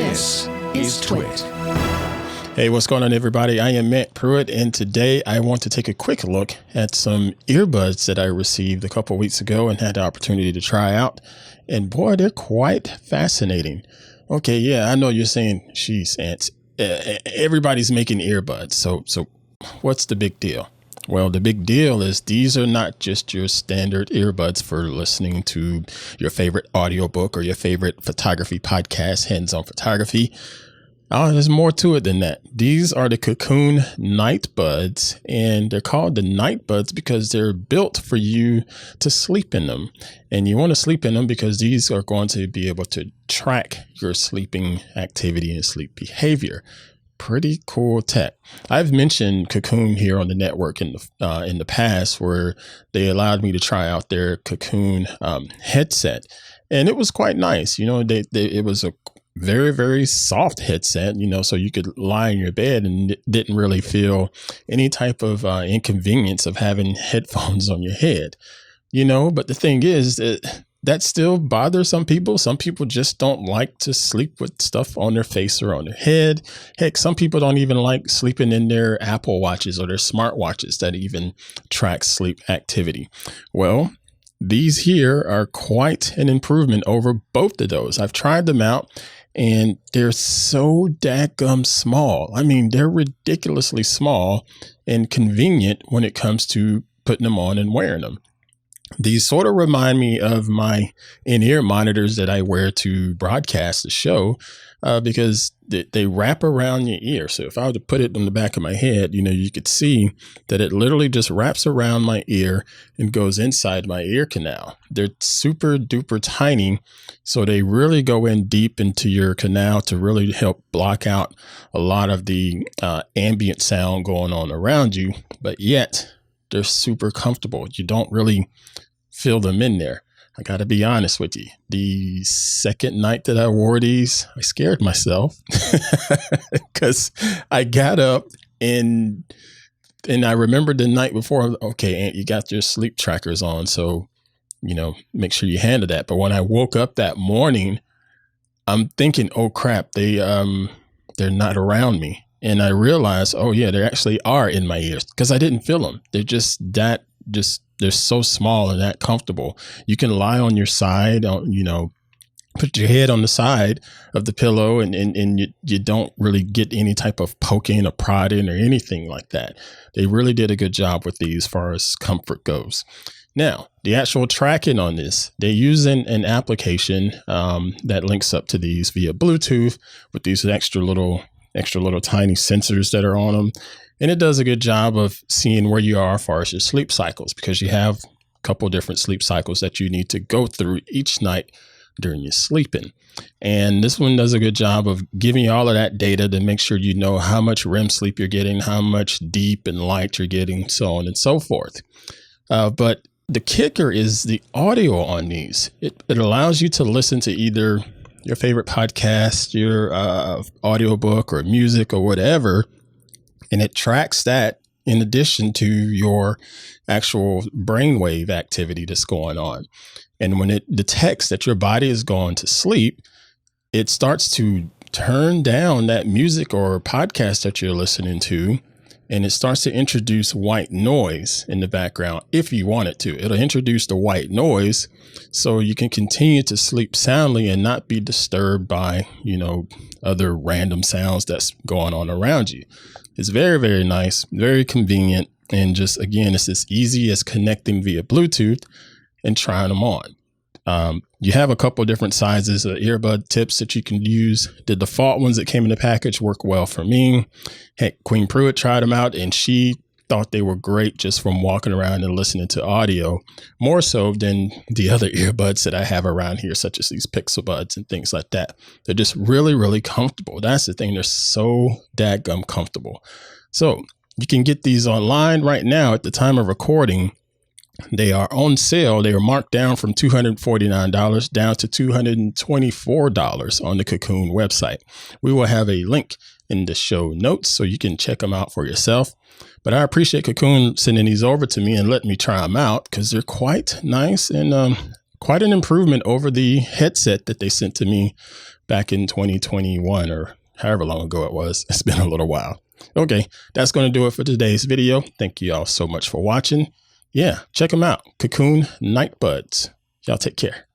This is TWiT. Hey, what's going on, everybody? I am Matt Pruitt, and today I want to take a quick look at some earbuds that I received a couple weeks ago and had the opportunity to try out. And boy, they're quite fascinating. Okay, yeah, I know you're saying, geez, Ants, everybody's making earbuds. So what's the big deal? Well, the big deal is these are not just your standard earbuds for listening to your favorite audiobook or your favorite photography podcast, hands-on photography. Oh, there's more to it than that. These are the Kokoon Nightbuds, and they're called the Nightbuds because they're built for you to sleep in them. And you want to sleep in them because these are going to be able to track your sleeping activity and sleep behavior. Pretty cool tech. I've mentioned Kokoon here on the network in the past, where they allowed me to try out their Kokoon headset, and it was quite nice. You know, it was a very, very soft headset, you know, so you could lie in your bed and didn't really feel any type of inconvenience of having headphones on your head, you know. But the thing is that still bothers some people. Some people just don't like to sleep with stuff on their face or on their head. Heck, some people don't even like sleeping in their Apple Watches or their smartwatches that even track sleep activity. Well, these here are quite an improvement over both of those. I've tried them out, and they're so dadgum small. I mean, they're ridiculously small and convenient when it comes to putting them on and wearing them. These sort of remind me of my in-ear monitors that I wear to broadcast the show because they wrap around your ear. So if I were to put it on the back of my head, you know, you could see that it literally just wraps around my ear and goes inside my ear canal. They're super duper tiny, so they really go in deep into your canal to really help block out a lot of the ambient sound going on around you, but yet they're super comfortable. You don't really feel them in there. I got to be honest with you. The second night that I wore these, I scared myself because I got up and I remembered the night before, okay, Aunt, you got your sleep trackers on, so, you know, make sure you handle that. But when I woke up that morning, I'm thinking, oh crap, they're not around me. And I realized, oh yeah, they actually are in my ears because I didn't feel them. They're they're so small and that comfortable. You can lie on your side, you know, put your head on the side of the pillow and you don't really get any type of poking or prodding or anything like that. They really did a good job with these as far as comfort goes. Now, the actual tracking on this, they're using an application that links up to these via Bluetooth with these extra little tiny sensors that are on them. And it does a good job of seeing where you are as far as your sleep cycles, because you have a couple of different sleep cycles that you need to go through each night during your sleeping. And this one does a good job of giving you all of that data to make sure you know how much REM sleep you're getting, how much deep and light you're getting, so on and so forth. But the kicker is the audio on these. It allows you to listen to either your favorite podcast, your audiobook or music or whatever, and it tracks that in addition to your actual brainwave activity that's going on. And when it detects that your body is going to sleep, it starts to turn down that music or podcast that you're listening to, and it starts to introduce white noise in the background if you want it to. It'll introduce the white noise so you can continue to sleep soundly and not be disturbed by, you know, other random sounds that's going on around you. It's very, very nice, very convenient. And just, again, it's as easy as connecting via Bluetooth and trying them on. You have a couple of different sizes of earbud tips that you can use. The default ones that came in the package work well for me. Heck, Queen Pruitt tried them out and she thought they were great just from walking around and listening to audio, more so than the other earbuds that I have around here, such as these Pixel Buds and things like that. They're just really, really comfortable. That's the thing. They're so dadgum comfortable. So you can get these online right now at the time of recording. They are on sale. They are marked down from $249 down to $224 on the Kokoon website. We will have a link in the show notes so you can check them out for yourself. But I appreciate Kokoon sending these over to me and letting me try them out because they're quite nice and quite an improvement over the headset that they sent to me back in 2021 or however long ago it was. It's been a little while. Okay, that's going to do it for today's video. Thank you all so much for watching. Yeah, check them out. Kokoon Nightbuds. Y'all take care.